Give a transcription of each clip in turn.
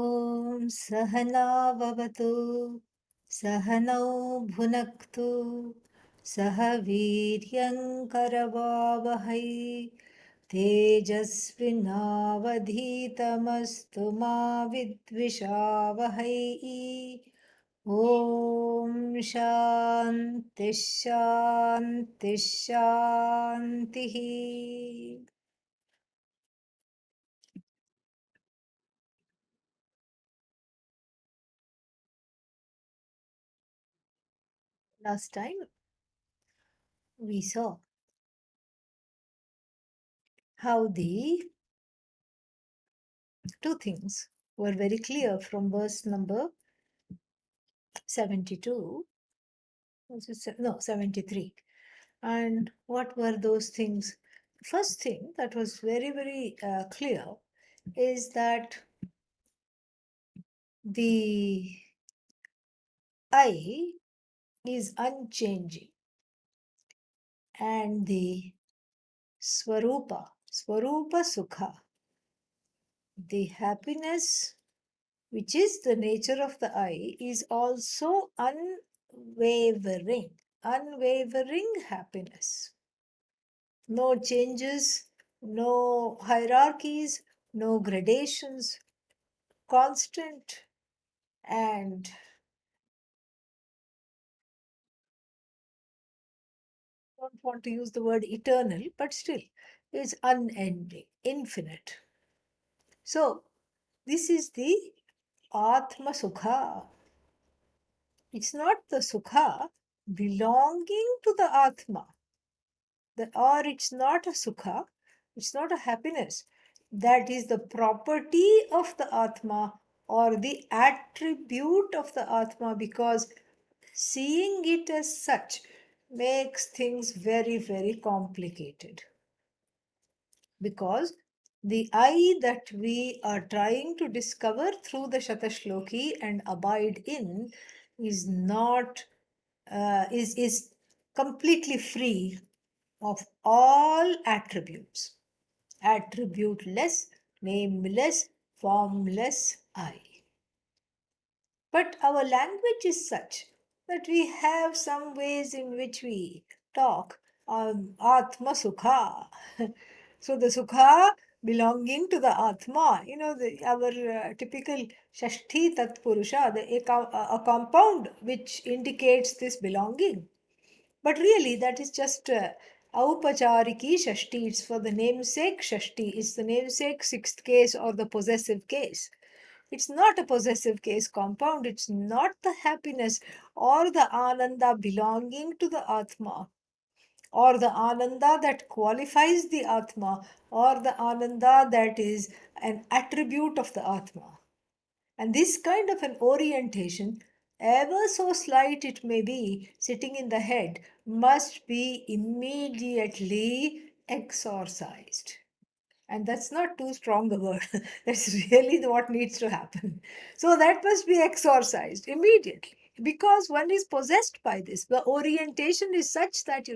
ॐ सहनाववतु सहनौ भुनक्तु सह वीर्यङ्करवावहै तेजस्विनावधीतमस्तु मा विद्विषावहै ॐ शान्तिः शान्तिः शान्तिः. Last time we saw how the two things were very clear from verse number 72. No, 73. And what were those things? First thing that was very clear is that the I is unchanging, and the Swarupa Sukha, the happiness which is the nature of the I, is also unwavering happiness. No changes, no hierarchies, no gradations, constant and don't want to use the word eternal, but still is unending, infinite. So, this is the Atma Sukha. It's not the Sukha belonging to the Atma, or it's not a Sukha, it's not a happiness. That is the property of the Atma or the attribute of the Atma, because seeing it as such makes things very complicated. Because the I that we are trying to discover through the Satasloki and abide in is not is completely free of all attributes, attributeless, nameless, formless I. But our language is such that we have some ways in which we talk Atma Sukha. So the Sukha belonging to the Atma, our typical Shashti Tat Purusha, a compound which indicates this belonging. But really, that is just Aupachariki Shashti. It's for the namesake Shashti. It's the namesake sixth case or the possessive case. It's not a possessive case compound. It's not the happiness or the ananda belonging to the Atma, or the ananda that qualifies the Atma, or the ananda that is an attribute of the Atma. And this kind of an orientation, ever so slight it may be, sitting in the head, must be immediately exorcised. And that's not too strong a word. That's really what needs to happen. So that must be exorcised immediately. Because one is possessed by this. The orientation is such that,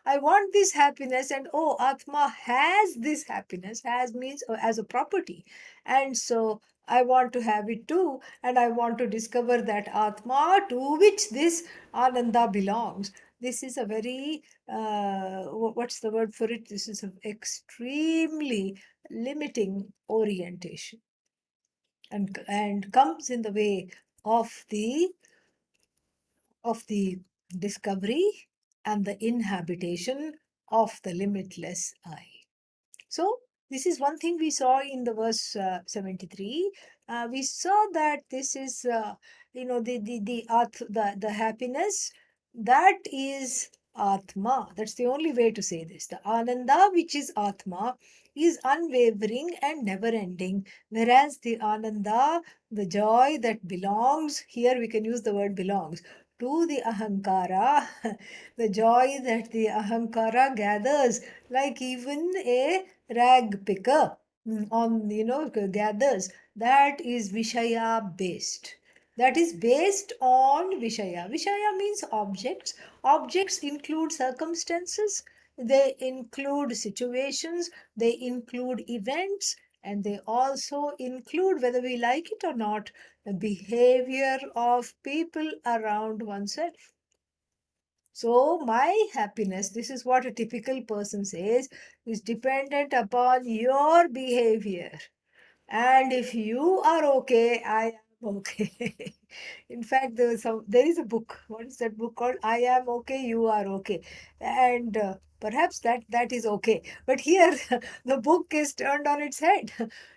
I want this happiness, and oh, Atma has this happiness, has means as a property. And so I want to have it too, and I want to discover that Atma to which this Ananda belongs. This is a very what's the word for it? This is an extremely limiting orientation, and comes in the way of the discovery and the inhabitation of the limitless I. So this is one thing we saw in the verse 73. We saw that this is the happiness that is Atma. That's the only way to say this. The Ananda, which is Atma, is unwavering and never ending, whereas the Ananda, the joy that belongs, here we can use the word belongs, to the Ahankara, the joy that the Ahankara gathers, like even a rag picker gathers, that is Vishaya based. That is based on Vishaya. Vishaya means objects. Objects include circumstances, they include situations, they include events, And they also include, whether we like it or not, the behavior of people around oneself. So, my happiness, this is what a typical person says, is dependent upon your behavior. And if you are okay, I am okay. In fact, there is a book. What is that book called? I am okay, you are okay. And perhaps that is okay. But here the book is turned on its head.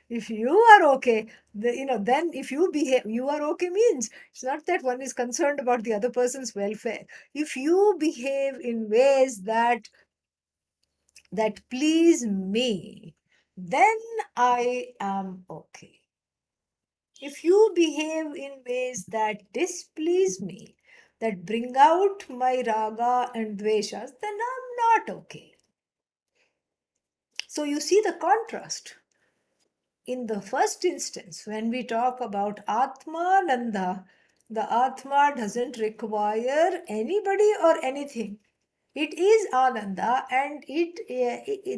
If you are okay, then if you behave, you are okay means it's not that one is concerned about the other person's welfare. If you behave in ways that please me, then I am okay. If you behave in ways that displease me, that bring out my raga and dveshas, then I'm not okay. So you see the contrast. In the first instance, when we talk about Atmananda, the Atma doesn't require anybody or anything. It is Ananda, and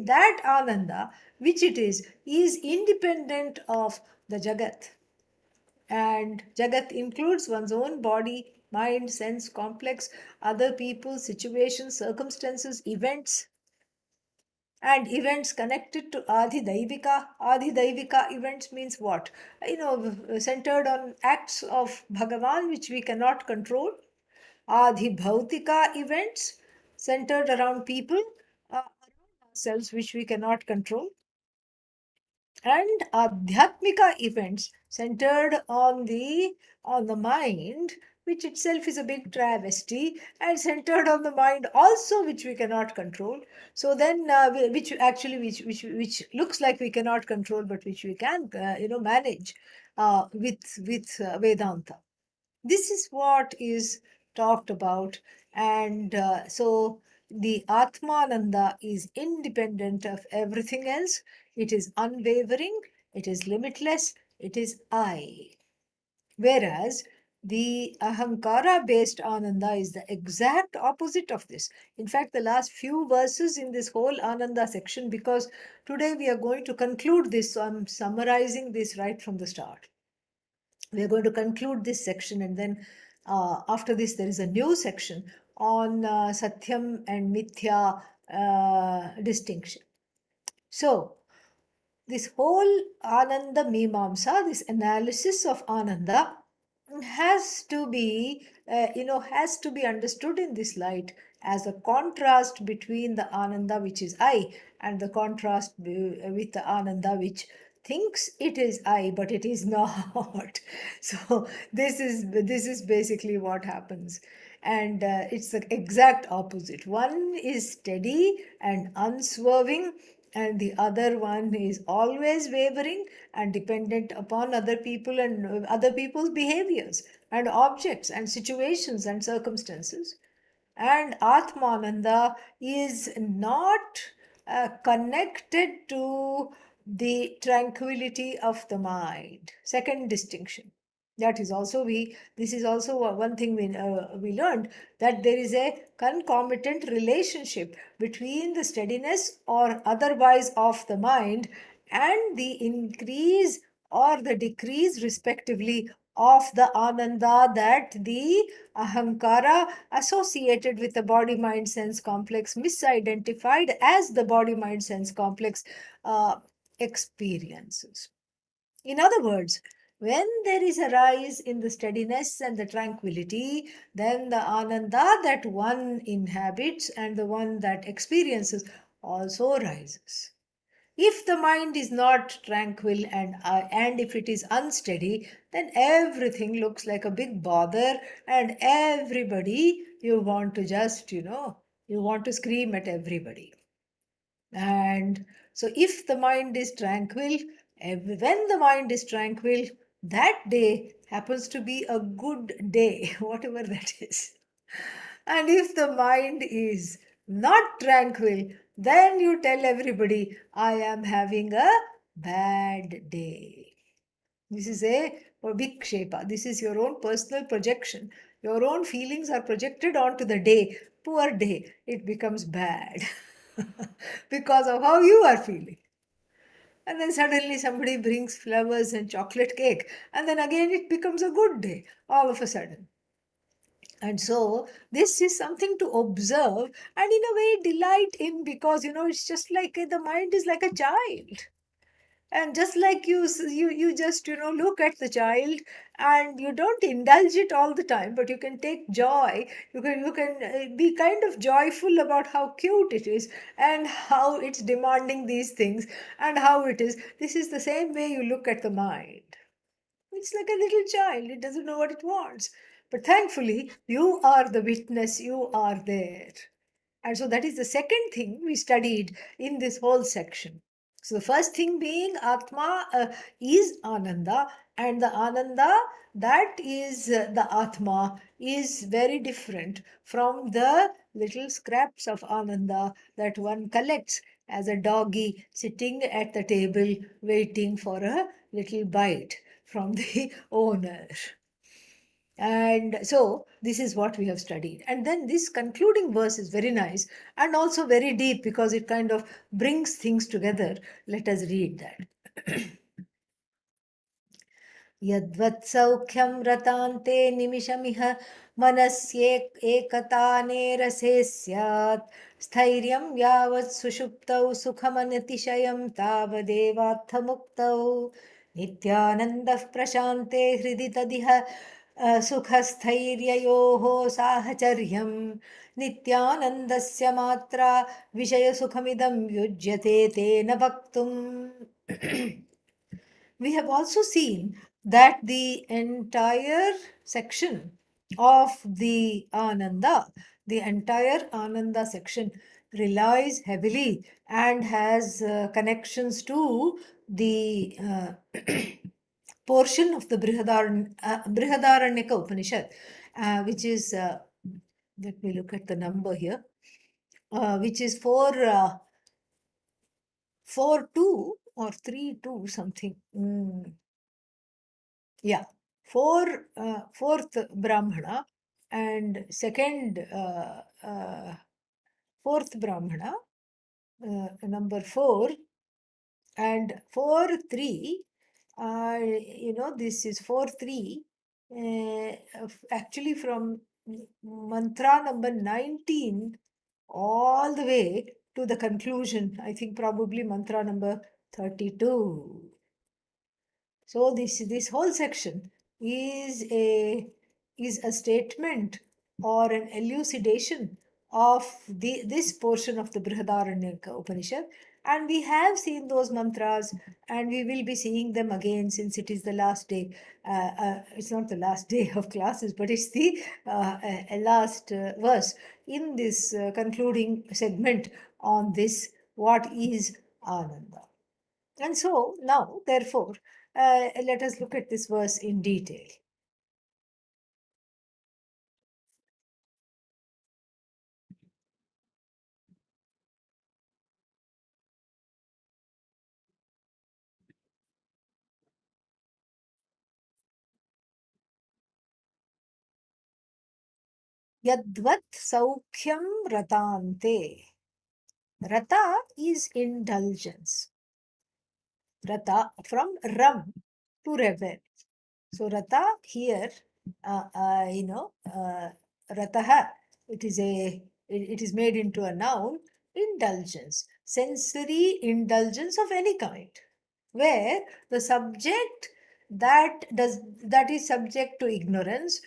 that Ananda, which it is independent of the Jagat. And Jagat includes one's own body, mind, sense, complex, other people, situations, circumstances, events, and events connected to Adi Daivika. Adi Daivika events means what? Centered on acts of Bhagavan which we cannot control. Adi Bhautika events centered around people, around ourselves which we cannot control. And adhyatmika events centered on the mind, which itself is a big travesty, and centered on the mind also, which we cannot control. So then which actually which looks like we cannot control, but which we can manage with Vedanta. This is what is talked about. And so the Atmananda is independent of everything else. It is unwavering, it is limitless, it is I. Whereas the Ahankara based Ananda is the exact opposite of this. In fact, the last few verses in this whole Ananda section, because today we are going to conclude this, so I'm summarizing this right from the start. We are going to conclude this section, and then after this there is a new section on Satyam and Mithya distinction. So this whole Ananda Mimamsa, this analysis of Ananda, has to be understood in this light as a contrast between the Ananda which is I and the contrast with the Ananda which thinks it is I but it is not. So this is basically what happens. And it's the exact opposite. One is steady and unswerving, and the other one is always wavering and dependent upon other people and other people's behaviors and objects and situations and circumstances. And Atmananda is not connected to the tranquility of the mind. Second distinction. That is also this is also one thing we learned, that there is a concomitant relationship between the steadiness or otherwise of the mind and the increase or the decrease respectively of the ananda that the ahankara associated with the body mind sense complex, misidentified as the body mind sense complex, uh, experiences. In other words, when there is a rise in the steadiness and the tranquility, then the ananda that one inhabits and the one that experiences also rises. If the mind is not tranquil and if it is unsteady, then everything looks like a big bother, and everybody you want to just you want to scream at everybody. And so if the mind is tranquil, when the mind is tranquil, that day happens to be a good day, whatever that is. And if the mind is not tranquil, then you tell everybody, I am having a bad day. This is a vikshepa. This is your own personal projection. Your own feelings are projected onto the day. Poor day. It becomes bad because of how you are feeling. and then suddenly somebody brings flowers and chocolate cake, and then again it becomes a good day all of a sudden. And so this is something to observe and in a way delight in, because it's just like the mind is like a child. And just like you just look at the child, and you don't indulge it all the time, but you can take joy. You can be kind of joyful about how cute it is, and how it's demanding these things, and how it is. This is the same way you look at the mind. It's like a little child. It doesn't know what it wants. But thankfully, you are the witness. You are there. And so that is the second thing we studied in this whole section. So the first thing being Atma is Ananda, and the Ananda that is the Atma is very different from the little scraps of Ananda that one collects as a doggy sitting at the table waiting for a little bite from the owner. And so this is what we have studied. And then this concluding verse is very nice and also very deep, because it kind of brings things together. Let us read that. यद्वत्सौख्यं रतान्ते निमिषमिह मनस्येकतानेरसे स्यात् स्थैर्यं यावत् सुषुप्तौ सुखमनतिशयं तावदेवार्थमुक्तौ नित्यानन्दः प्रशान्ते हृदि तदिह सुखस्थैर्ययोः साहचर्यं नित्यानन्दस्य मात्रा विषयसुखमिदं युज्यते तेन वक्तुम्. We have also seen that the entire section of the entire Ananda section relies heavily and has connections to the portion of the Brihadaranyaka Upanishad, which is, let me look at the number here, which is 4.2 or 3.2 something. Yeah, fourth Brahmana and fourth Brahmana, number 4, and 4.3. This is 4.3. Actually, from mantra number 19 all the way to the conclusion, I think probably mantra number 32. So this whole section is a statement or an elucidation of this portion of the Brihadaranyaka Upanishad, and we have seen those mantras, and we will be seeing them again, since it is the last day. It's not the last day of classes, but it's the last verse in this concluding segment on this, what is Ananda. And so now, therefore, let us look at this verse in detail. Yadvat saukhyam ratante. Rata is indulgence. Rata from ram, to revel. So rata here, rataha, it is made into a noun, indulgence, sensory indulgence of any kind, where the subject that is subject to ignorance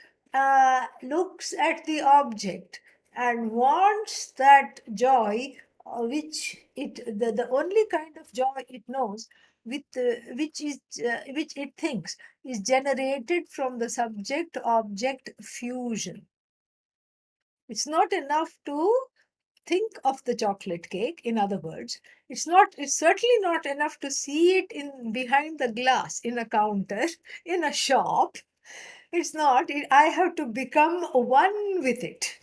looks at the object and wants that joy, which the only kind of joy it knows, with which it thinks is generated from the subject object fusion. It's not enough to think of the chocolate cake. In other words, it's certainly not enough to see it in behind the glass in a counter in a shop. It's not. I have to become one with it,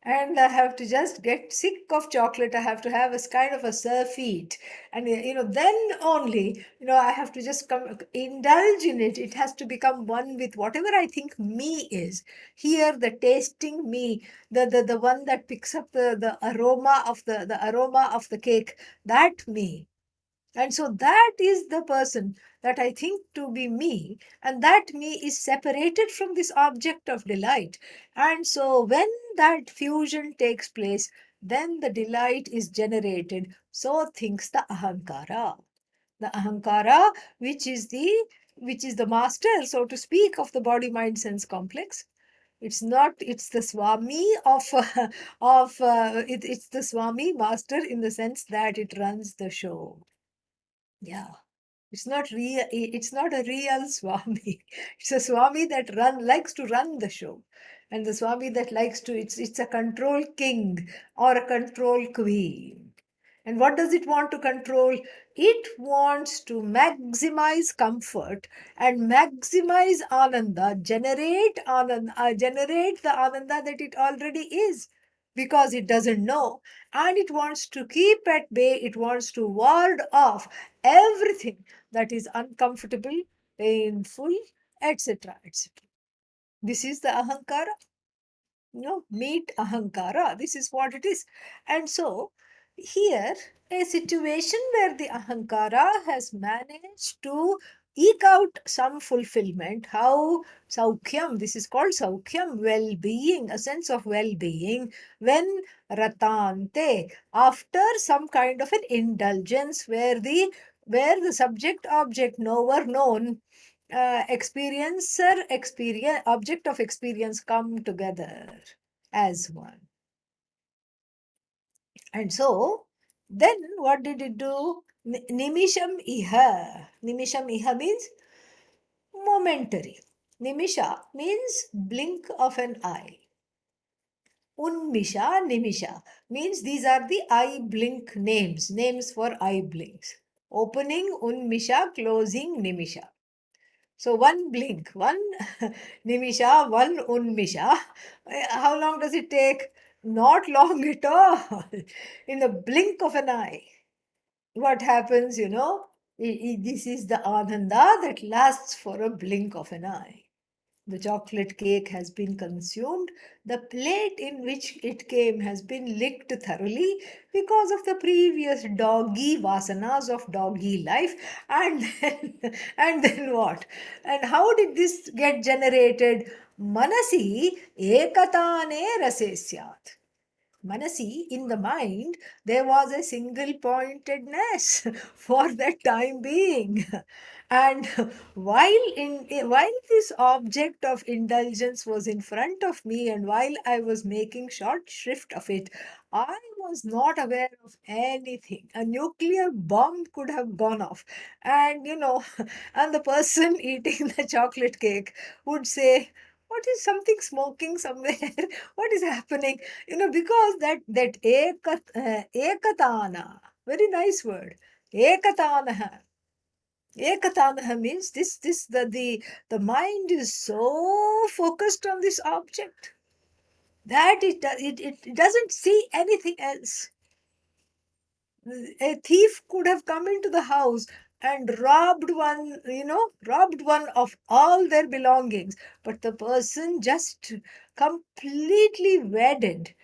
and I have to just get sick of chocolate. I have to have a kind of a surfeit, and then only I have to just indulge in it. It has to become one with whatever I think me is. Here, the tasting me, the one that picks up the aroma of the aroma of the cake, that me. And so that is the person that I think to be me, and that me is separated from this object of delight. And so when that fusion takes place, then the delight is generated. So thinks the ahankara. The ahankara, which is the master, so to speak, of the body mind sense complex. It's the swami of it's the swami master, in the sense that it runs the show. Yeah. It's not a real Swami. It's a Swami that likes to run the show. And the Swami that likes to, it's a control king or a control queen. And what does it want to control? It wants to maximize comfort and maximize ananda, generate the ananda that it already is, because it doesn't know, and it wants to keep at bay, it wants to ward off everything that is uncomfortable, painful, etc. etc. This is the ahankara. Meet ahankara. This is what it is. And so, here, a situation where the ahankara has managed to eke out some fulfillment. How? Saukhyam, this is called Saukhyam, well being, a sense of well being, when Ratante, after some kind of an indulgence where the subject object knower known object of experience come together as one. And so then what did it do? Nimisham iha means momentary. Nimisha means blink of an eye. Nimisha means these are the eye blink names for eye blinks. Opening unmisha, closing nimisha. So one blink, one nimisha, one unmisha. How long does it take? Not long at all. In the blink of an eye. What happens, this is the ananda that lasts for a blink of an eye. The chocolate cake has been consumed. The plate in which it came has been licked thoroughly because of the previous doggy vasanas of doggy life. And then, and then what? And how did this get generated? Manasi ekatane rasesyat. Manasi, in the mind, there was a single pointedness for that time being. And while this object of indulgence was in front of me, and while I was making short shrift of it, I was not aware of anything. A nuclear bomb could have gone off. And and the person eating the chocolate cake would say, what is something smoking somewhere? What is happening? Because that ekatana, very nice word, ekatana. Ekatanaha means the mind is so focused on this object that it doesn't see anything else. A thief could have come into the house and robbed one of all their belongings, but the person just completely wedded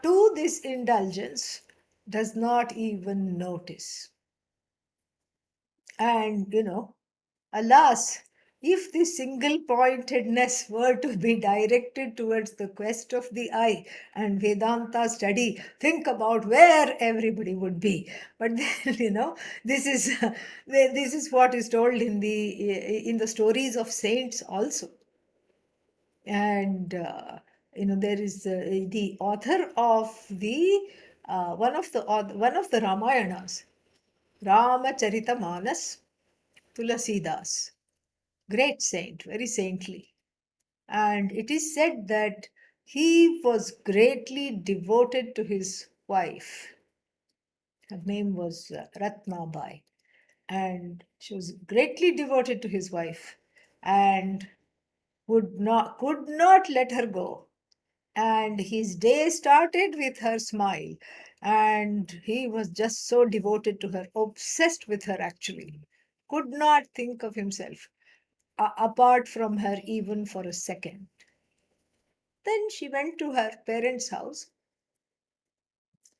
to this indulgence does not even notice. And alas, if the single pointedness were to be directed towards the quest of the eye and Vedanta study, think about where everybody would be. But then, this is this is what is told in the stories of saints also. And there is the author of the one of the Ramayanas, Ramacharita Tulasidas, great saint, very saintly. And it is said that he was greatly devoted to his wife. Her name was Ratnabai. And she was greatly devoted to his wife and could not let her go. And his day started with her smile. And he was just so devoted to her, obsessed with her actually. Could not think of himself apart from her even for a second. Then she went to her parents' house,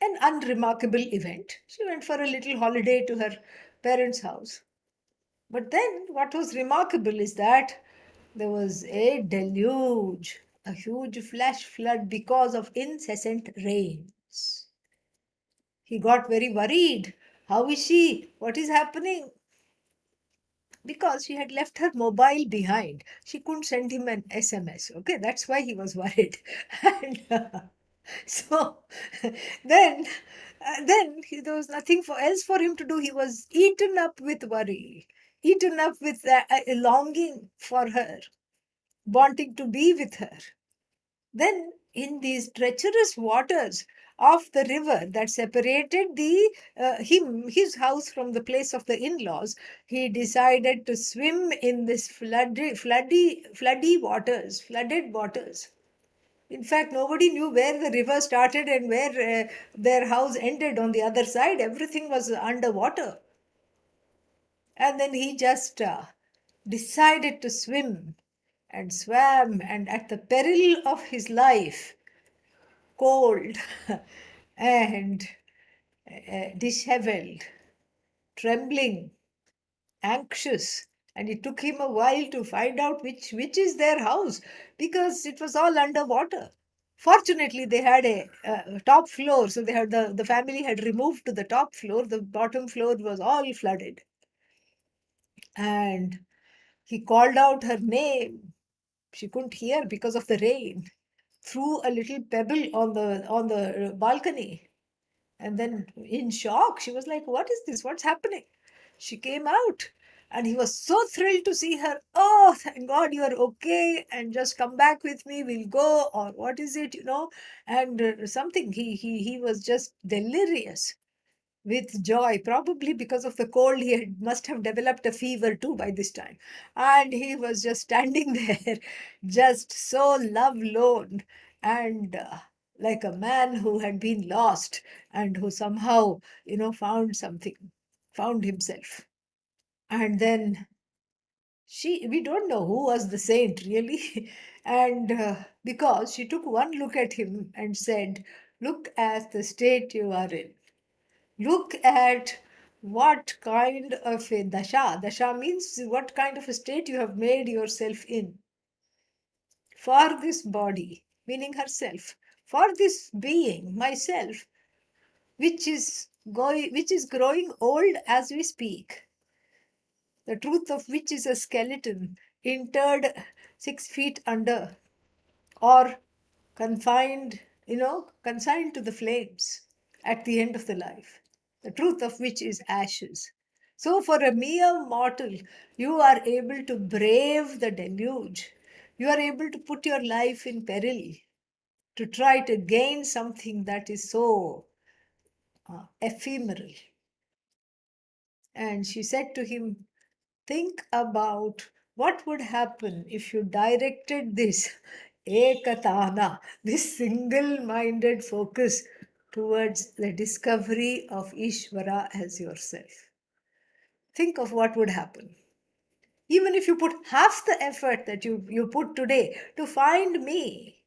an unremarkable event. She went for a little holiday to her parents' house. But then what was remarkable is that there was a deluge, a huge flash flood because of incessant rains. He got very worried. How is she? What is happening? Because she had left her mobile behind. She couldn't send him an SMS. Okay, that's why he was worried. And so then, there was nothing else for him to do. He was eaten up with worry, eaten up with a longing for her, wanting to be with her. Then, in these treacherous waters of the river that separated his house from the place of the in-laws, he decided to swim in this flooded waters. In fact, nobody knew where the river started and where their house ended on the other side. Everything was underwater. And then he just decided to swim and swam, and at the peril of his life, cold and disheveled, trembling, anxious, and it took him a while to find out which is their house because it was all underwater. Fortunately, they had a top floor, so the family had removed to the top floor. The bottom floor was all flooded, and he called out her name. She couldn't hear because of the rain. Threw a little pebble on the balcony. And then, in shock, she was like, "What is this? What's happening?" She came out, and he was so thrilled to see her. "Oh, thank God you're okay, and just come back with me. We'll go, or what is it? And something. He was just delirious with joy, probably because of the cold. Must have developed a fever too by this time. And he was just standing there, just so love lone and like a man who had been lost and who somehow found something, found himself. And then we don't know who was the saint really. And because she took one look at him and said, "Look at the state you are in. Look at what kind of a dasha." Dasha means what kind of a state you have made yourself in. For this body, meaning herself, for this being, myself, which is growing old as we speak, the truth of which is a skeleton interred 6 feet under, or consigned to the flames at the end of the life, the truth of which is ashes. So, for a mere mortal, you are able to brave the deluge. You are able to put your life in peril to try to gain something that is so ephemeral. And she said to him, "Think about what would happen if you directed this ekatana, this single minded focus towards the discovery of Ishvara as yourself. Think of what would happen. Even if you put half the effort that you put today to find me,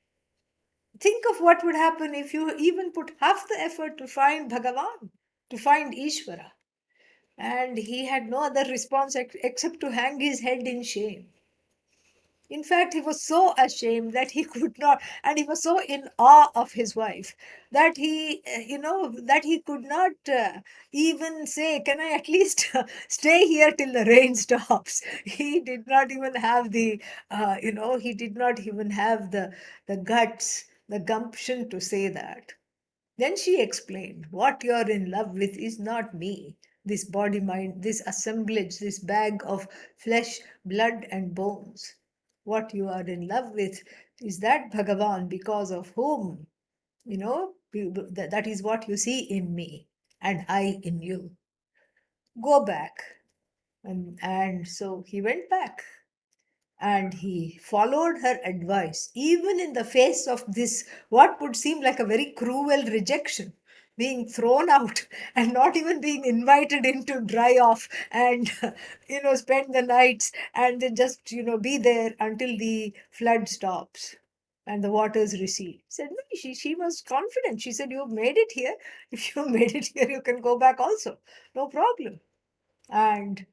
think of what would happen if you even put half the effort to find Bhagavan, to find Ishvara." And he had no other response except to hang his head in shame. In fact, he was so ashamed that he could not, and he was so in awe of his wife that he could not even say, "Can I at least stay here till the rain stops?" He did not even have he did not even have the guts, the gumption to say that. Then she explained, "What you're in love with is not me, this body mind, this assemblage, this bag of flesh, blood, and bones. What you are in love with is that Bhagavan because of whom, that is what you see in me and I in you. Go back." And so he went back. And he followed her advice, even in the face of this, what would seem like a very cruel rejection, being thrown out and not even being invited in to dry off and, spend the nights and then just be there until the flood stops and the waters recede. Said, no, she was confident. She said, "You've made it here. If you made it here, you can go back also. No problem." And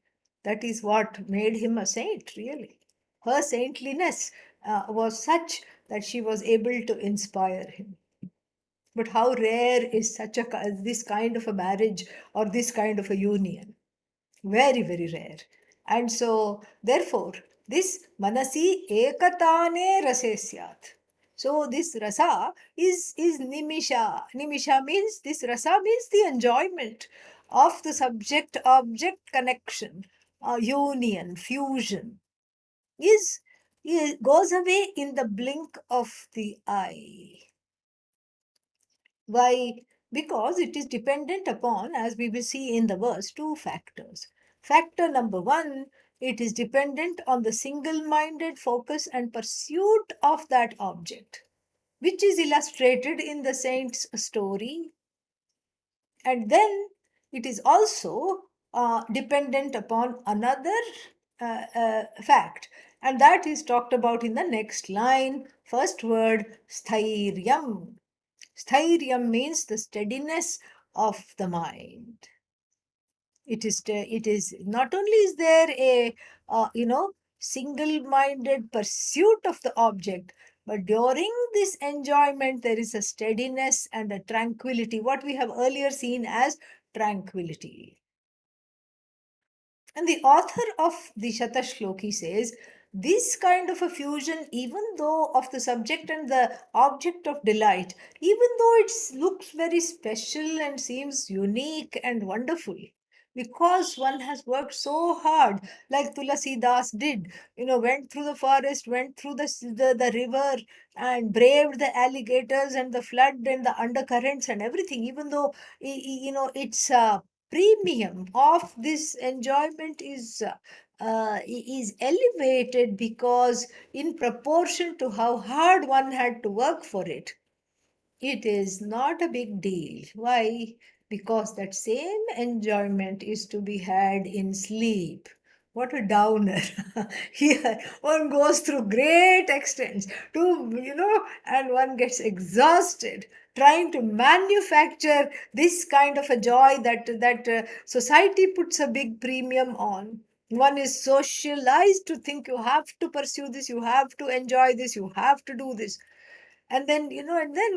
that is what made him a saint, really. Her saintliness was such that she was able to inspire him. But how rare is this kind of a marriage or this kind of a union? Very, very rare. And so, therefore, this manasi ekatane rase syat. So this rasa is nimisha. Nimisha means, this rasa means the enjoyment of the subject object connection, union, fusion, is goes away in the blink of the eye. Why? Because it is dependent upon, as we will see in the verse, two factors. Factor number one, it is dependent on the single minded focus and pursuit of that object, which is illustrated in the saint's story. And then it is also dependent upon another fact, and that is talked about in the next line. First word, sthiryam. Sthiryam means the steadiness of the mind. It is not only is there a single-minded pursuit of the object, but during this enjoyment there is a steadiness and a tranquility, what we have earlier seen as tranquility. And the author of the Satasloki says, this kind of a fusion, even though of the subject and the object of delight, even though it looks very special and seems unique and wonderful, because one has worked so hard, like Tulasi Das did, went through the forest, went through the river, and braved the alligators and the flood and the undercurrents and everything, even though, it's premium of this enjoyment is elevated, because in proportion to how hard one had to work for it, it is not a big deal. Why? Because that same enjoyment is to be had in sleep. What a downer. Here, one goes through great extents and one gets exhausted trying to manufacture this kind of a joy that society puts a big premium on. One is socialized to think you have to pursue this, you have to enjoy this, you have to do this. And then and then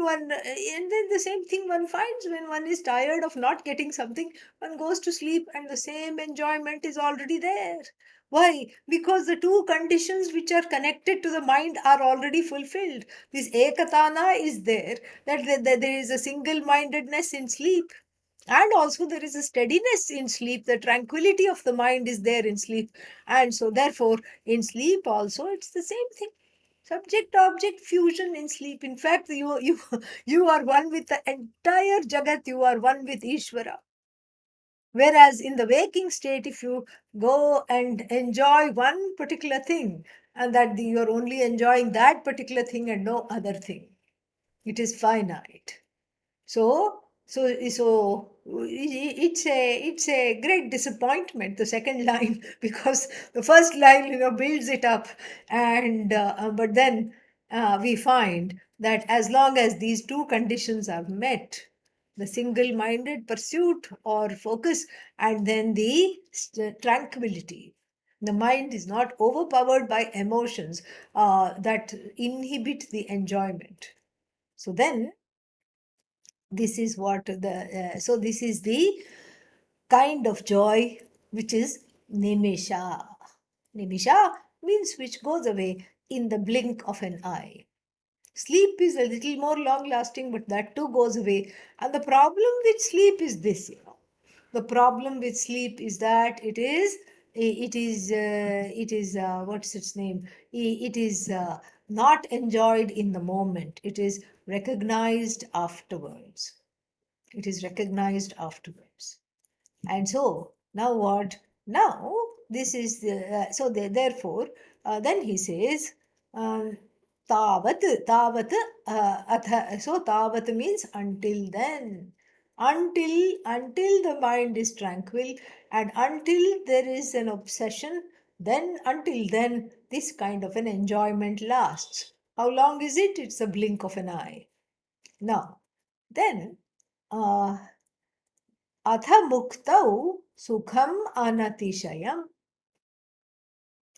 the same thing one finds when one is tired of not getting something, one goes to sleep and the same enjoyment is already there. Why? Because the two conditions which are connected to the mind are already fulfilled. This ekatana is there, that there is a single mindedness in sleep, and also there is a steadiness in sleep. The tranquility of the mind is there in sleep, and so therefore in sleep also it's the same thing. Subject object fusion in sleep. In fact, you are one with the entire Jagat, you are one with Ishvara. Whereas in the waking state, if you go and enjoy one particular thing, and that you are only enjoying that particular thing and no other thing, it is finite. So it's a great disappointment, the second line, because the first line builds it up, and but then we find that as long as these two conditions are met, the single-minded pursuit or focus, and then the tranquility. The mind is not overpowered by emotions that inhibit the enjoyment. So then this is what the so this is the kind of joy which is nimisha. Nimisha means which goes away in the blink of an eye. Sleep is a little more long lasting, but that too goes away. And the problem with sleep is this, the problem with sleep is that it is what's its name, it is not enjoyed in the moment, it is recognized afterwards. It is recognized afterwards. And so now what? Now this is therefore then he says tavat tavat atha. So tavat means until then, until the mind is tranquil, and until there is an obsession, then until then this kind of an enjoyment lasts. How long is it? It's a blink of an eye. Now then, uh, atha muktau Sukham anatishayam.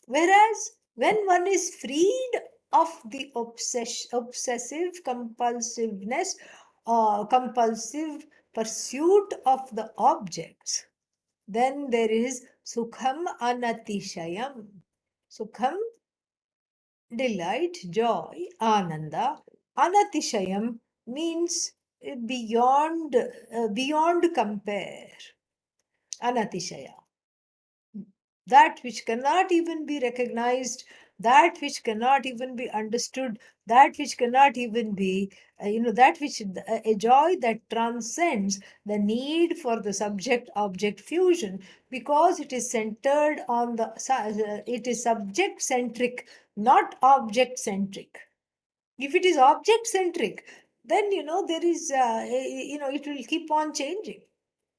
Whereas when one is freed of the obsessive compulsiveness or compulsive pursuit of the objects, then there is Sukham anatishayam. Sukham, delight, joy, ananda. Anatishayam means beyond compare. Anatishaya, that which cannot even be recognized, that which cannot even be understood, that which cannot even be, that which, a joy that transcends the need for the subject object fusion, because it is centered on it is subject centric, not object centric. If it is object centric, then there is it will keep on changing.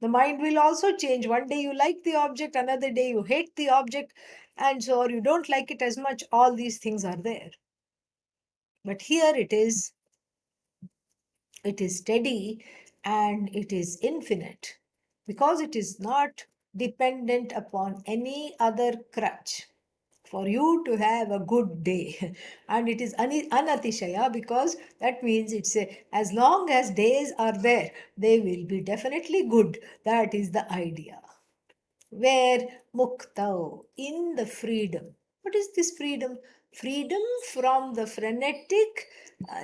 The mind will also change. One day you like the object, another day you hate the object, and so, or you don't like it as much. All these things are there. But here it is steady, and it is infinite, because it is not dependent upon any other crutch for you to have a good day. And it is anatishaya, because that means as long as days are there, they will be definitely good. That is the idea. Where muktau, in the freedom. What is this freedom? Freedom from the frenetic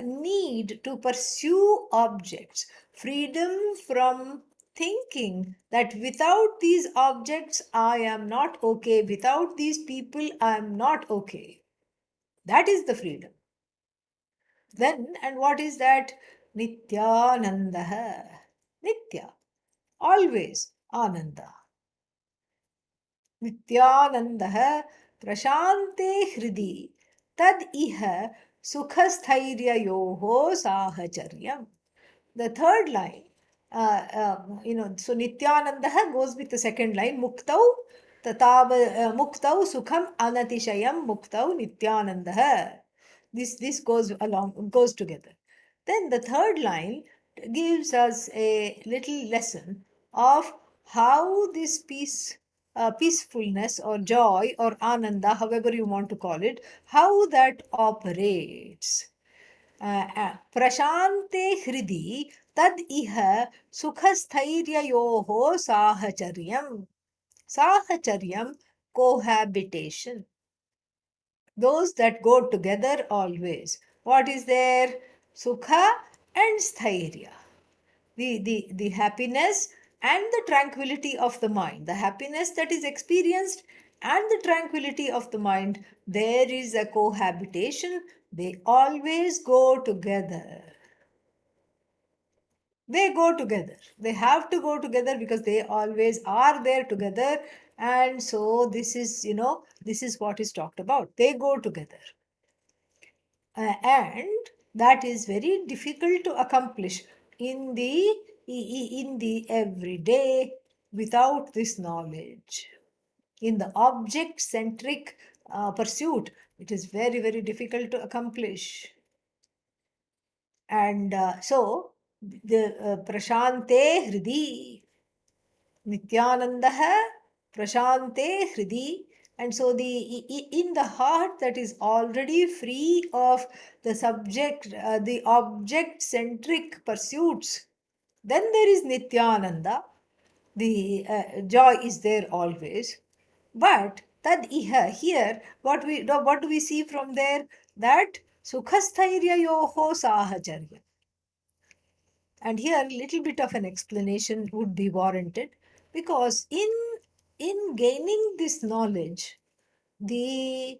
need to pursue objects. Freedom from thinking that without these objects I am not okay, without these people I am not okay. That is the freedom. Then, and what is that? Nityananda. Nitya, always Ananda. Nityananda प्रशान्ते हृदि तद् इह सुखस्थैर्ययोः साहचर्यम्. The third line, so Nityananda goes with the second line, Muktau Muktau Sukham Anatishayam Muktau Nityananda. This goes together. Then the third line gives us a little lesson of how this peacefulness or joy or ananda, however you want to call it, how that operates. प्रशान्ते हृदि तद् इह सुखस्थैर्ययोः साहचर्यम्. Sahacharyam, cohabitation. Those that go together always. What is there? Sukha and sthairya. The happiness and the tranquility of the mind. The happiness that is experienced and the tranquility of the mind. There is a cohabitation. They always go together. They go together. They have to go together because they always are there together. And so this is what is talked about. They go together. And that is very difficult to accomplish in the everyday without this knowledge. In the object centric pursuit, it is very, very difficult to accomplish. And so the prashante hridi, nityanandah prashante hridi. And so in the heart that is already free of the object centric pursuits, then there is nityananda. The joy is there always. But tad iha, here what do we see from there? That sukhasthairyayoho sahacharya. And here a little bit of an explanation would be warranted, because in gaining this knowledge, the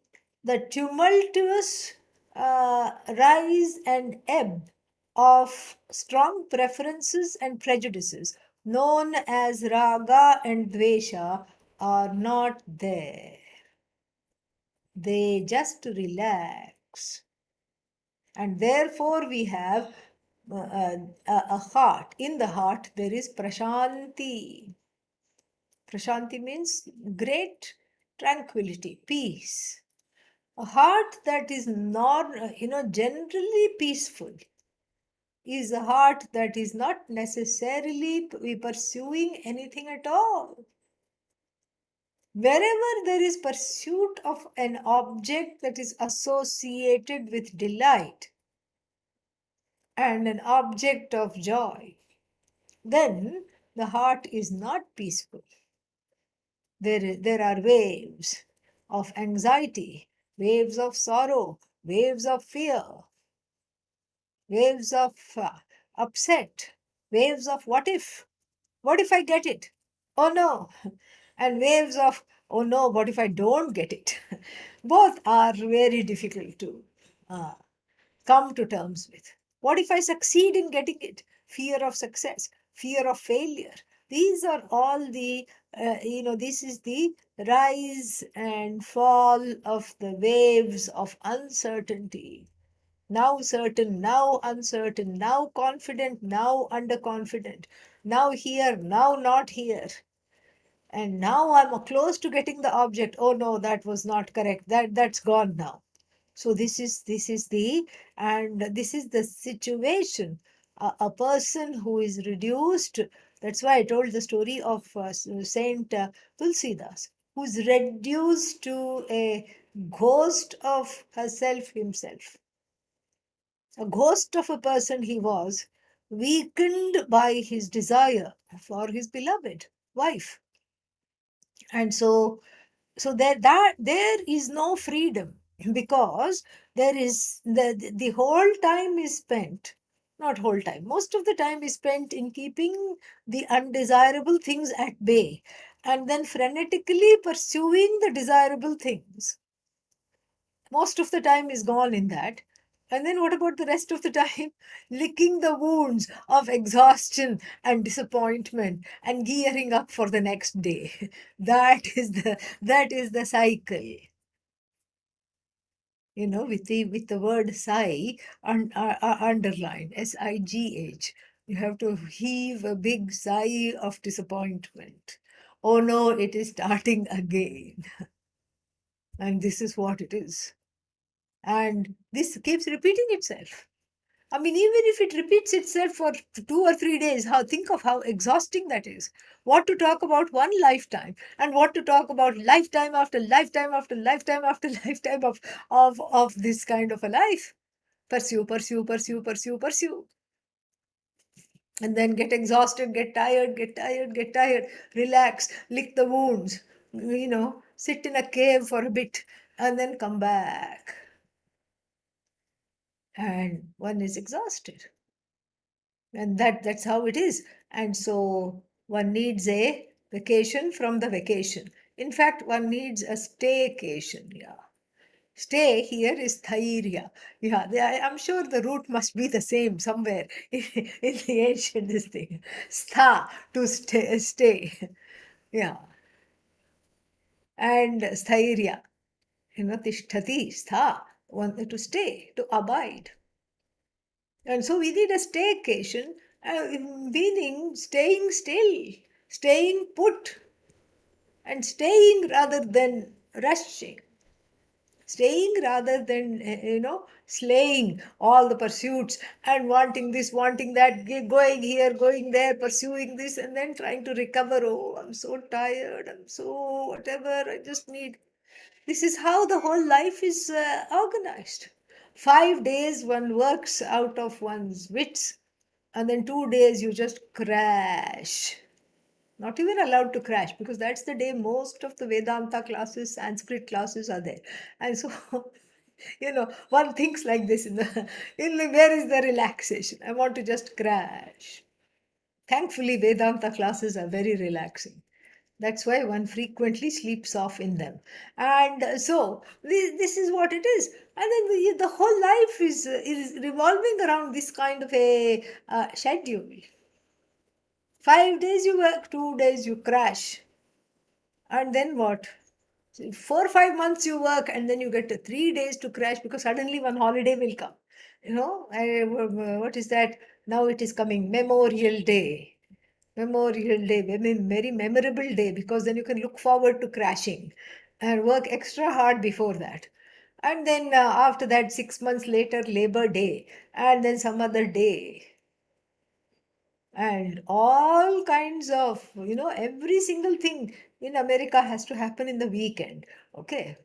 tumultuous rise and ebb of strong preferences and prejudices known as raga and dvesha are not there. They just relax. And therefore we have a heart. In the heart there is prashanti. Prashanti means great tranquility, peace. A heart that is not, generally peaceful is a heart that is not necessarily pursuing anything at all. Wherever there is pursuit of an object that is associated with delight and an object of joy, then the heart is not peaceful. There are waves of anxiety, waves of sorrow, waves of fear, waves of upset, waves of what if? What if I get it? Oh no. And waves of, oh no, what if I don't get it? Both are very difficult to uh, come to terms with. What if I succeed in getting it? Fear of success, fear of failure. These are all the, this is the rise and fall of the waves of uncertainty. Now certain, now uncertain, now confident, now underconfident, now here, now not here. And now I'm close to getting the object. Oh no, that was not correct. That's gone now. So this is the situation. A person who is reduced. That's why I told the story of Saint Tulsidas, who's reduced to a ghost of herself himself, a ghost of a person he was, weakened by his desire for his beloved wife. And so there is no freedom, because there is the whole time is spent, not whole time, most of the time is spent in keeping the undesirable things at bay, and then frenetically pursuing the desirable things. Most of the time is gone in that. And then what about the rest of the time? Licking the wounds of exhaustion and disappointment and gearing up for the next day. That is the cycle. With the word sigh underlined, SIGH. You have to heave a big sigh of disappointment. Oh no, it is starting again. And this is what it is. And this keeps repeating itself. I mean, even if it repeats itself for 2 or 3 days, think of how exhausting that is. What to talk about one lifetime, and what to talk about lifetime after lifetime after lifetime after lifetime of this kind of a life. Pursue, pursue, pursue, pursue, pursue. And then get exhausted, get tired, get tired, get tired, relax, lick the wounds, sit in a cave for a bit, and then come back. And one is exhausted. And that's how it is. And so one needs a vacation from the vacation. In fact, one needs a staycation. Yeah. Stay here is thairya. Yeah, I'm sure the root must be the same somewhere in the ancient this thing. Stha, to stay. Yeah. And sthairya, tishtati, stha, one to stay, to abide. And so we need a staycation, meaning staying still, staying put, and staying rather than rushing, staying rather than, slaying all the pursuits and wanting this, wanting that, going here, going there, pursuing this, and then trying to recover. Oh, I'm so tired, I'm so whatever, I just need. This is how the whole life is organized. 5 days one works out of one's wits, and then 2 days you just crash. Not even allowed to crash, because that's the day most of the Vedanta classes, Sanskrit classes are there. And so, one thinks like this where is the relaxation? I want to just crash. Thankfully, Vedanta classes are very relaxing. That's why one frequently sleeps off in them. And so this is what it is. And then the whole life is revolving around this kind of a schedule. 5 days you work, 2 days you crash. And then what? 4 or 5 months you work, and then you get 3 days to crash, because suddenly one holiday will come. What is that? Now it is coming, Memorial Day. Memorial Day, very memorable day, because then you can look forward to crashing and work extra hard before that. And then after that, 6 months later, Labor Day, and then some other day. and all kinds of, every single thing in America has to happen in the weekend. Okay.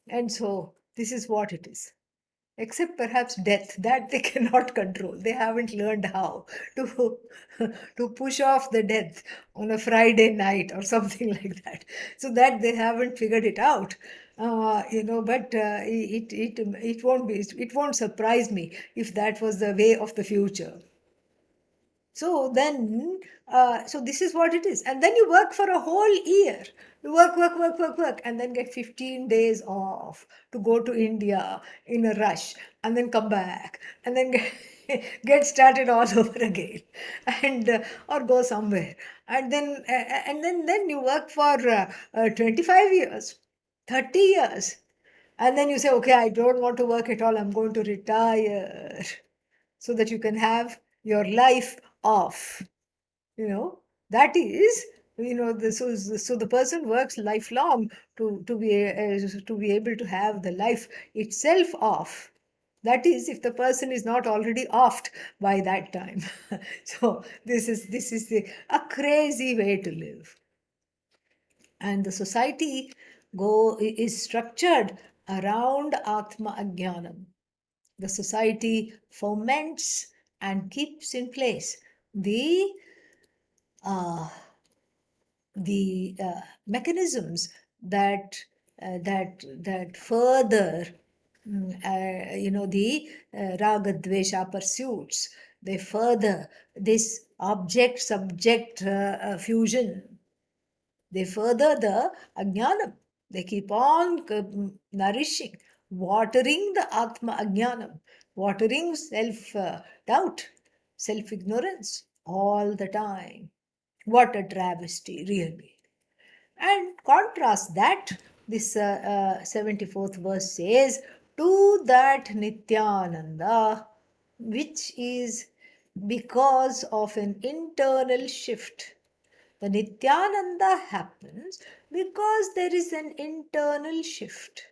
And so this is what it is, except perhaps death, that they cannot control. They haven't learned how to to push off the death on a Friday night or something like that. So that they haven't figured it out. But it won't surprise me if that was the way of the future. So then, so this is what it is. And then you work for a whole year. You work, work, work, work, work, and then get 15 days off to go to India in a rush, and then come back, and then get started all over again, and or go somewhere, and then you work for 25 years, 30 years, and then you say, okay, I don't want to work at all. I'm going to retire so that you can have your life off. you know that is, so the person works lifelong to be able to have the life itself off. That is, if the person is not already offed by that time. So a crazy way to live. And the society is structured around Atma Ajnanam. The society foments and keeps in place the uh, mechanisms that further, the raga dvesha pursuits. They further this object subject fusion. They further the ajnanam. They keep on nourishing, watering the Atma ajnanam, watering self doubt, self ignorance all the time. What a travesty, really. And contrast that, this 74th verse says, to that Nityananda, which is because of an internal shift. The Nityananda happens because there is an internal shift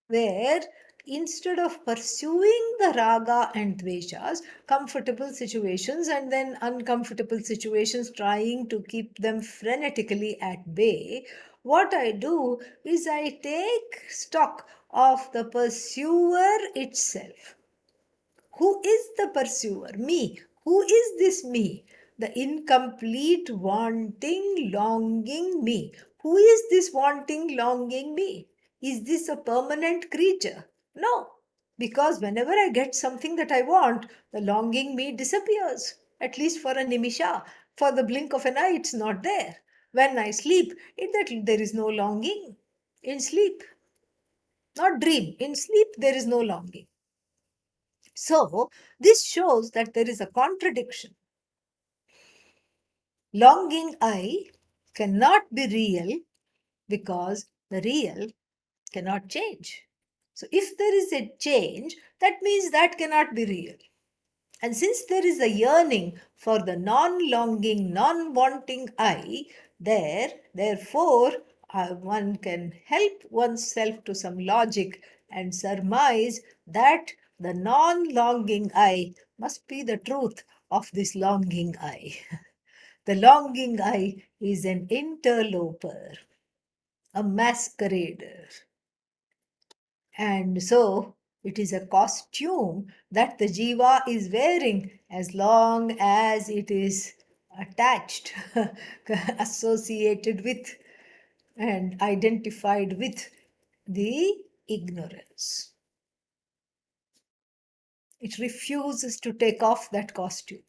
where, instead of pursuing the raga and dveshas, comfortable situations and then uncomfortable situations, trying to keep them frenetically at bay, what I do is I take stock of the pursuer itself. Who is the pursuer? Me. Who is this me? The incomplete, wanting, longing me. Who is this wanting, longing me? Is this a permanent creature? No. Because whenever I get something that I want, the longing me disappears. At least for a nimisha. For the blink of an eye, it's not there. When I sleep, there is no longing. In sleep, not dream. In sleep, there is no longing. So, this shows that there is a contradiction. Longing I cannot be real because the real cannot change. So, if there is a change, that means that cannot be real. And since there is a yearning for the non-longing, non-wanting I, therefore, one can help oneself to some logic and surmise that the non-longing I must be the truth of this longing I. The longing I is an interloper, a masquerader. And so it is a costume that the jiva is wearing as long as it is attached, associated with, and identified with the ignorance. It refuses to take off that costume.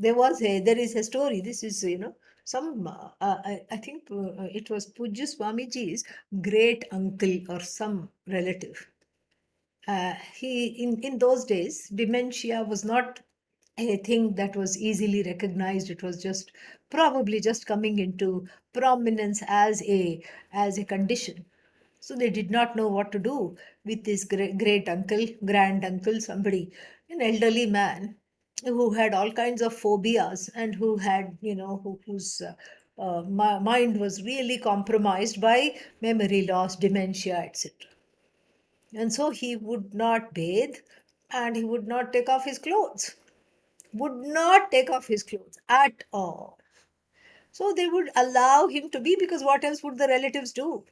There is a story. This is, some, I think it was Pujya Swamiji's great uncle or some relative. In those days, dementia was not a thing that was easily recognized. It was just probably just coming into prominence as a condition. So they did not know what to do with this great uncle, grand uncle, somebody, an elderly man who had all kinds of phobias and who had, whose mind was really compromised by memory loss, dementia, etc. And so he would not bathe and he would not take off his clothes. would not take off his clothes at all. So they would allow him to be, because what else would the relatives do?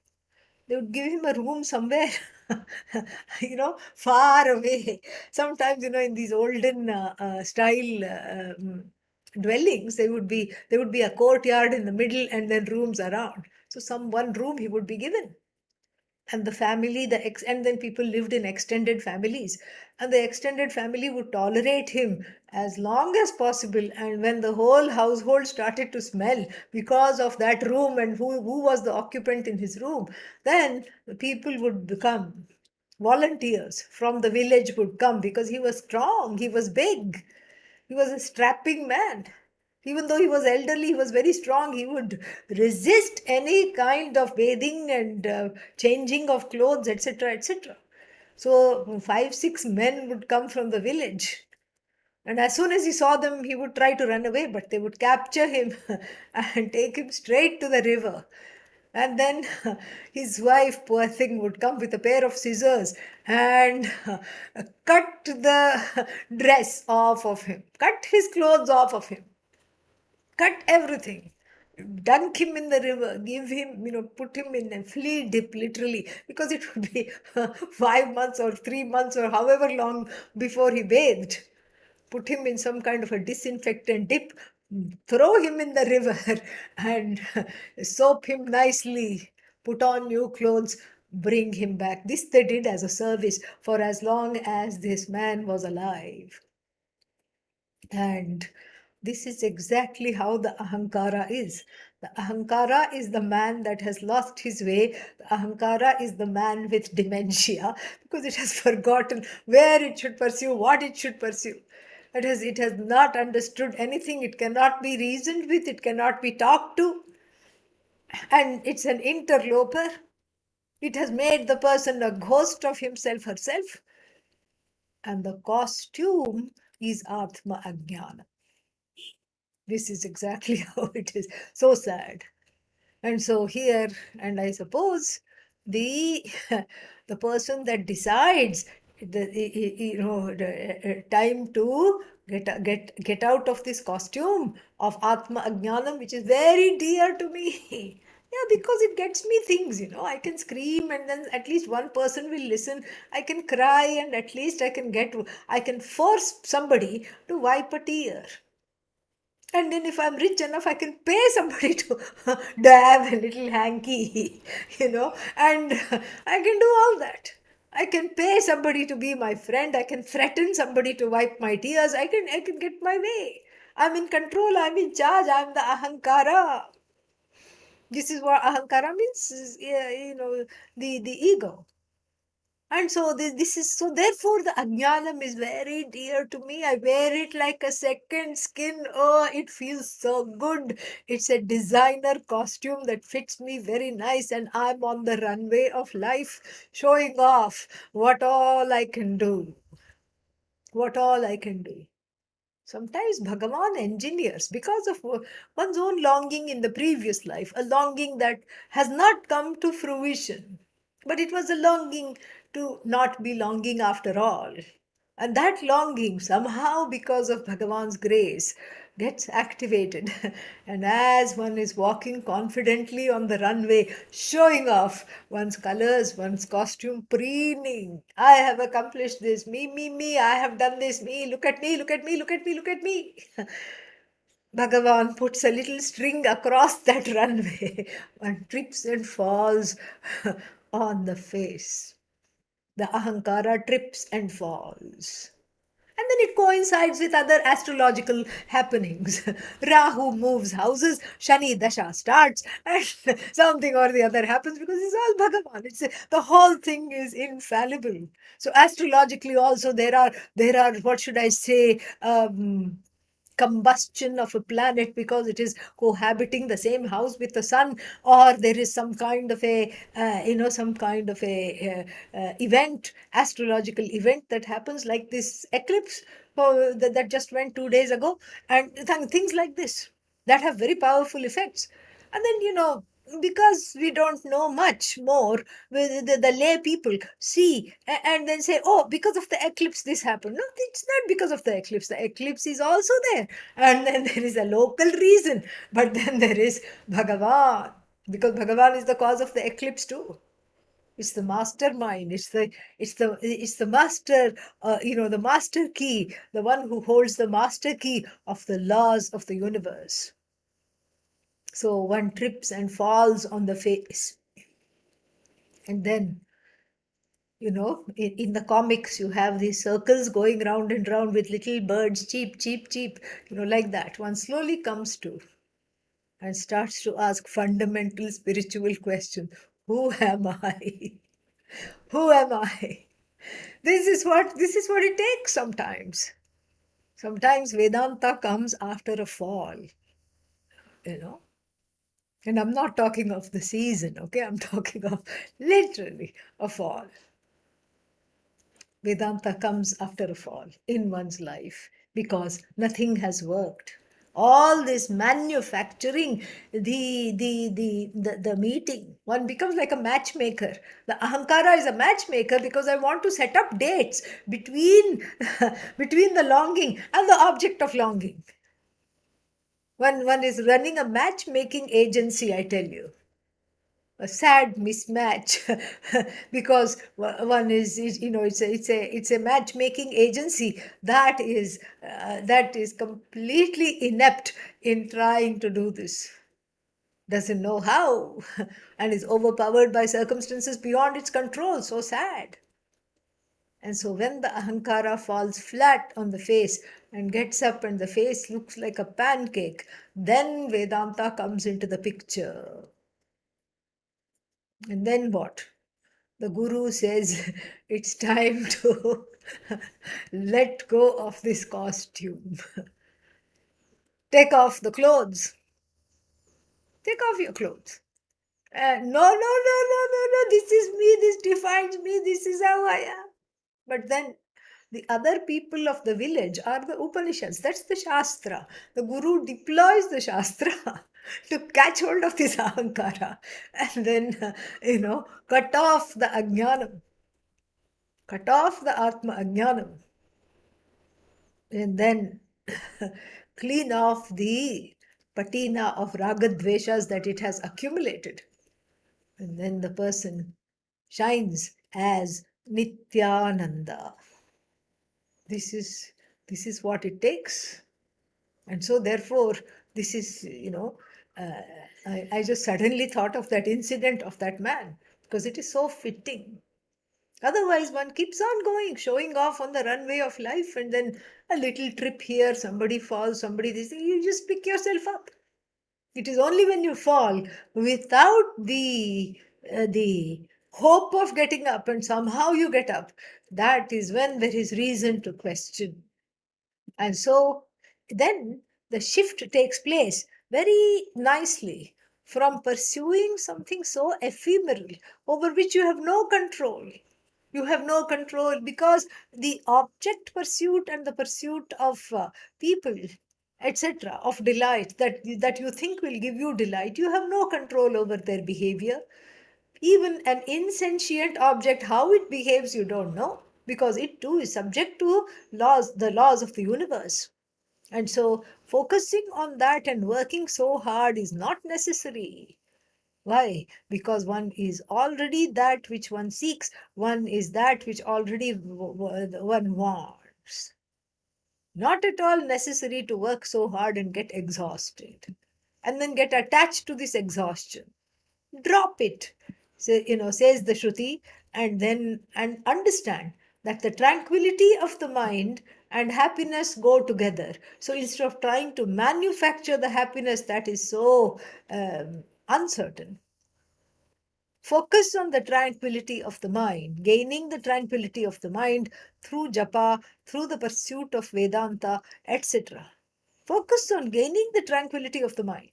They would give him a room somewhere, far away. Sometimes, in these olden style dwellings, there would be a courtyard in the middle and then rooms around. So some one room he would be given, and the family and then people lived in extended families, and the extended family would tolerate him as long as possible. And when the whole household started to smell because of that room and who was the occupant in his room, then the people would become volunteers from the village, would come, because he was strong, he was big, he was a strapping man. Even though he was elderly, he was very strong. He would resist any kind of bathing and changing of clothes, etc., etc. So, 5, 6 men would come from the village. And as soon as he saw them, he would try to run away, but they would capture him and take him straight to the river. And then his wife, poor thing, would come with a pair of scissors and cut the dress off of him, cut his clothes off of him, cut everything, dunk him in the river, give him, put him in a flea dip, literally, because it would be 5 months or 3 months or however long before he bathed. Put him in some kind of a disinfectant dip, throw him in the river, and soap him nicely, put on new clothes, bring him back. This they did as a service for as long as this man was alive. And this is exactly how the ahankara is. The ahankara is the man that has lost his way. The ahankara is the man with dementia, because it has forgotten where it should pursue, what it should pursue. It has not understood anything. It cannot be reasoned with. It cannot be talked to. And it's an interloper. It has made the person a ghost of himself, herself. And the costume is Atma Ajnana. This is exactly how it is. So sad. And so here, and I suppose the the person that decides the time to get out of this costume of Atma Ajnanam, which is very dear to me. Yeah, because it gets me things, I can scream and then at least one person will listen. I can cry and at least I can force somebody to wipe a tear. And then if I'm rich enough, I can pay somebody to dab a little hanky, and I can do all that. I can pay somebody to be my friend. I can threaten somebody to wipe my tears. I can get my way. I'm in control. I'm in charge. I'm the ahankara. This is what ahankara means, the ego. And so this is so therefore the ajnanam is very dear to me. I wear it like a second skin. Oh, it feels so good. It's a designer costume that fits me very nice, and I'm on the runway of life showing off what all I can do. What all I can do. Sometimes Bhagavan engineers, because of one's own longing in the previous life, a longing that has not come to fruition, but it was a longing to not be longing after all. And that longing, somehow, because of Bhagavan's grace, gets activated. And as one is walking confidently on the runway, showing off one's colors, one's costume, preening, I have accomplished this, me, I have done this, me, look at me, look at me, look at me, look at me. Bhagavan puts a little string across that runway and trips and falls on the face. The ahankara trips and falls. And then it coincides with other astrological happenings. Rahu moves houses, Shani Dasha starts, and something or the other happens, because it's all Bhagavan. The whole thing is infallible. So astrologically also there are what should I say, combustion of a planet because it is cohabiting the same house with the sun, or there is some kind of a event, astrological event that happens, like this eclipse that just went 2 days ago, and things like this that have very powerful effects. And then because we don't know much more, the lay people see and then say, oh, because of the eclipse this happened. No, it's not because of the eclipse. The eclipse is also there, and then there is a local reason, but then there is Bhagavan, because Bhagavan is the cause of the eclipse too. It's the mastermind. It's the master. The master key, the one who holds the master key of the laws of the universe. So one trips and falls on the face. And then, in the comics, you have these circles going round and round with little birds, cheep, cheep, cheep, like that. One slowly comes to and starts to ask fundamental spiritual questions. Who am I? Who am I? This is what it takes sometimes. Sometimes Vedanta comes after a fall, you know. And I'm not talking of the season, okay? I'm talking of literally a fall. Vedanta comes after a fall in one's life because nothing has worked. All this manufacturing, the meeting, one becomes like a matchmaker. The ahankara is a matchmaker because I want to set up dates between between the longing and the object of longing. One is running a matchmaking agency, I tell you. A sad mismatch because one is it's a matchmaking agency that is completely inept in trying to do this, doesn't know how, and is overpowered by circumstances beyond its control. So sad. And so when the ahankara falls flat on the face and gets up and the face looks like a pancake, then Vedanta comes into the picture. And then what? The guru says, it's time to let go of this costume. Take off the clothes. Take off your clothes. No, no, no, no, no, no. This is me. This defines me. This is how I am. But then the other people of the village are the Upanishads. That's the Shastra. The Guru deploys the Shastra to catch hold of this ahankara and then, cut off the ajnanam, cut off the Atma ajnanam, and then clean off the patina of ragadveshas that it has accumulated. And then the person shines as Nityananda. This is what it takes. And so therefore, this is, I just suddenly thought of that incident of that man because it is so fitting. Otherwise, one keeps on going, showing off on the runway of life, and then a little trip here, somebody falls, somebody this, you just pick yourself up. It is only when you fall without the hope of getting up, and somehow you get up, that is when there is reason to question. And so then the shift takes place very nicely from pursuing something so ephemeral over which you have no control. You have no control because the object pursuit and the pursuit of people, etc., of delight that you think will give you delight, you have no control over their behavior. Even an insentient object, how it behaves, you don't know because it too is subject to the laws of the universe. And so focusing on that and working so hard is not necessary. Why? Because one is already that which one seeks, one is that which already one wants. Not at all necessary to work so hard and get exhausted and then get attached to this exhaustion. Drop it, says the Shruti, and understand that the tranquility of the mind and happiness go together. So instead of trying to manufacture the happiness that is so uncertain, focus on the tranquility of the mind, gaining the tranquility of the mind through japa, through the pursuit of Vedanta, etc. Focus on gaining the tranquility of the mind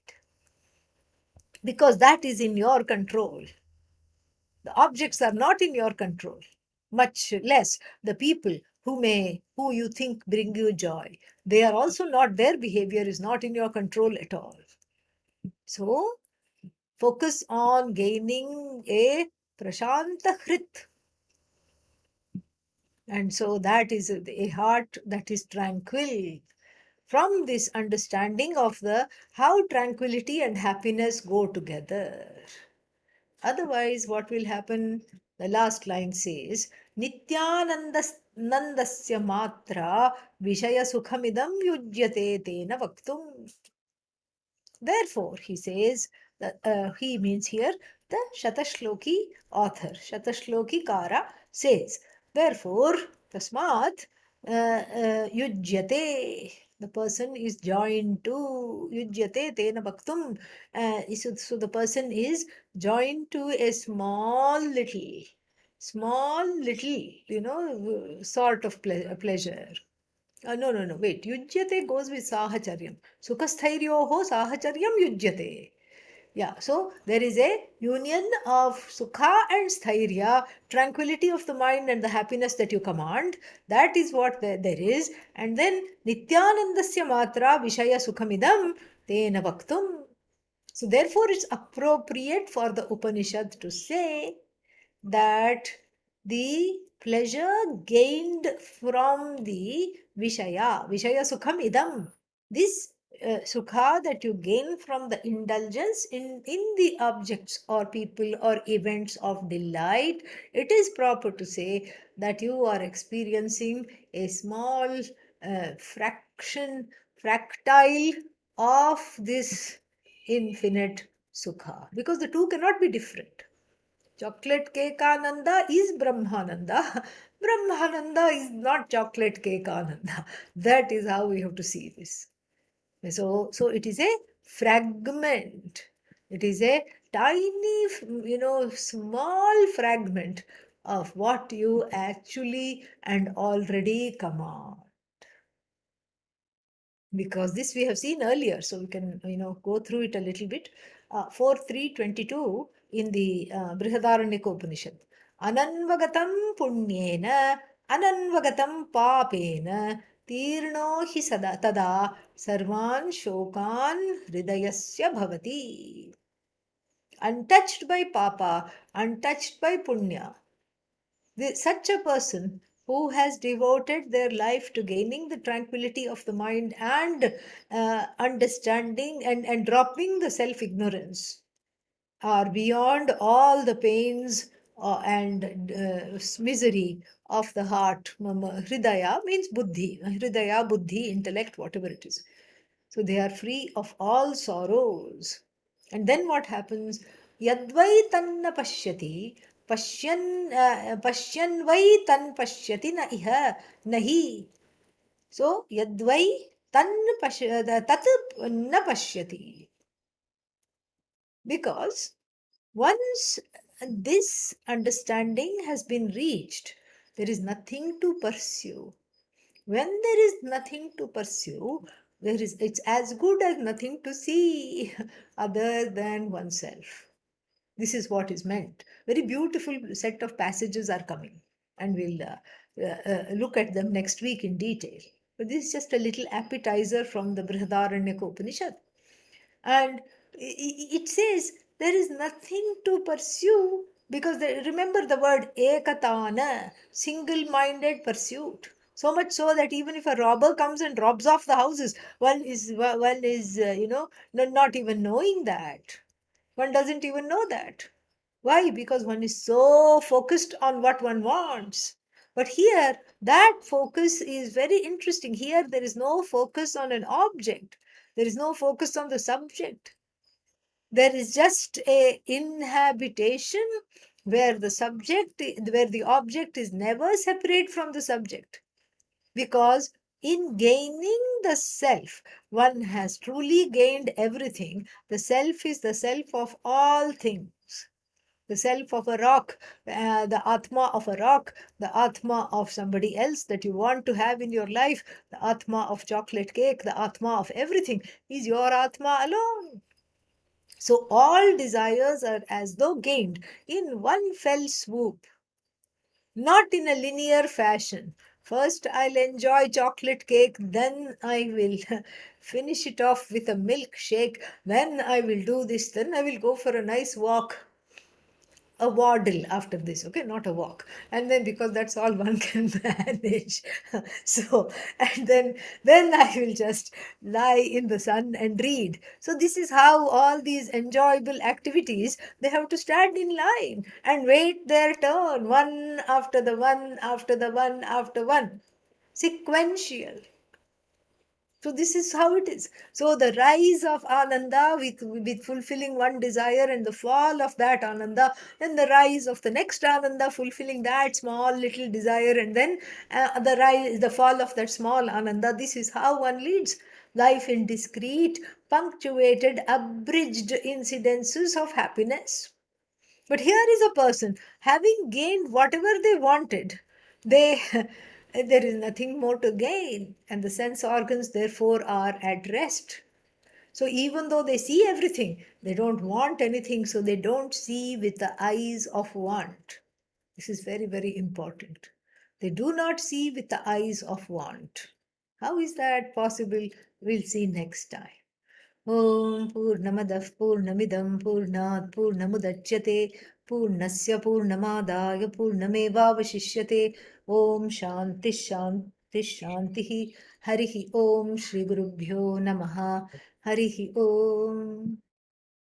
because that is in your control. The objects are not in your control, much less the people who you think bring you joy. They are also not, their behavior is not in your control at all. So focus on gaining a prashanta hrit. And so that is a heart that is tranquil. From this understanding of the how tranquility and happiness go together. Otherwise, what will happen? The last line says, Nandasya matra Vishaya Sukhamidam Yujyate Tena Vaktum. Therefore, he says, that, he means here the Shatashloki author, Shatashloki Kara says, therefore, Tasmat Yujyate, the person is joined to Yujyate Tena Bhaktum. So the person is joined to a small little, sort of pleasure. No, no, no. Wait. Yujyate goes with sahacharyam. Sukasthairyoho sahacharyam yujyate. Yeah. So there is a union of sukha and sthairya, tranquility of the mind and the happiness that you command. That is what there is. And then nityanandasya matra vishaya sukhamidam tena vaktum. So therefore it's appropriate for the Upanishad to say that the pleasure gained from the Vishaya Sukham Idam, this Sukha that you gain from the indulgence in the objects or people or events of delight, it is proper to say that you are experiencing a small fractile of this infinite Sukha, because the two cannot be different. Chocolate cake Ananda is Brahmananda. Brahmananda is not chocolate cake Ananda. That is how we have to see this. So it is a fragment. It is a tiny, small fragment of what you actually and already command. Because this we have seen earlier, so we can go through it a little bit. 4.3.22 in the Brihadaranyaka Upanishad. Ananvagatam punyena ananvagatam papena tirno hi sada tada sarvan shokan hridayasya bhavati. Untouched by papa, untouched by punya, such a person who has devoted their life to gaining the tranquility of the mind and understanding and dropping the self ignorance are beyond all the pains and misery of the heart. Hridaya means buddhi. Hridaya, buddhi, intellect, whatever it is. So they are free of all sorrows. And then what happens? Yadvai tanna pashyati, pashyan vai tan pashyati na iha nahi. So yadvai tan tat na pashyati. Because once this understanding has been reached, there is nothing to pursue. When there is nothing to pursue, it's as good as nothing to see other than oneself. This is what is meant. Very beautiful set of passages are coming, and we'll look at them next week in detail. But this is just a little appetizer from the Brihadaranyaka Upanishad. And it says there is nothing to pursue because remember the word ekatana, single-minded pursuit. So much so that even if a robber comes and robs off the houses, one is not even knowing that. One doesn't even know that. Why? Because one is so focused on what one wants. But here, that focus is very interesting. Here, there is no focus on an object. There is no focus on the subject. There is just a inhabitation where the object is never separate from the subject. Because in gaining the self, one has truly gained everything. The self is the self of all things. The self of a rock, the Atma of a rock, the Atma of somebody else that you want to have in your life, the Atma of chocolate cake, the Atma of everything is your Atma alone. So all desires are as though gained in one fell swoop, not in a linear fashion. First, I'll enjoy chocolate cake, then I will finish it off with a milkshake, then I will do this, then I will go for a nice walk, a waddle after this, okay, not a walk. And then because that's all one can manage. So, and then I will just lie in the sun and read. So this is how all these enjoyable activities, they have to stand in line and wait their turn, one after the one after the one after one, sequential. So this is how it is. So the rise of Ananda with fulfilling one desire, and the fall of that Ananda, and the rise of the next Ananda fulfilling that small little desire, and then the fall of that small Ananda. This is how one leads life in discrete, punctuated, abridged incidences of happiness. But here is a person having gained whatever they wanted. They there is nothing more to gain, and the sense organs therefore are at rest. So even though they see everything, they don't want anything, so they don't see with the eyes of want. This is very, very important. They do not see with the eyes of want. How is that possible? We'll see next time. ॐ पूर्णमदः पूर्णमिदं पूर्णात् पूर्णमुदच्यते पूर्णस्य पूर्णमादाय पूर्णमेवावशिष्यते ॐ शान्तिः शान्तिः शान्तिः हरिः ॐ श्रीगुरुभ्यो नमः हरिः ॐ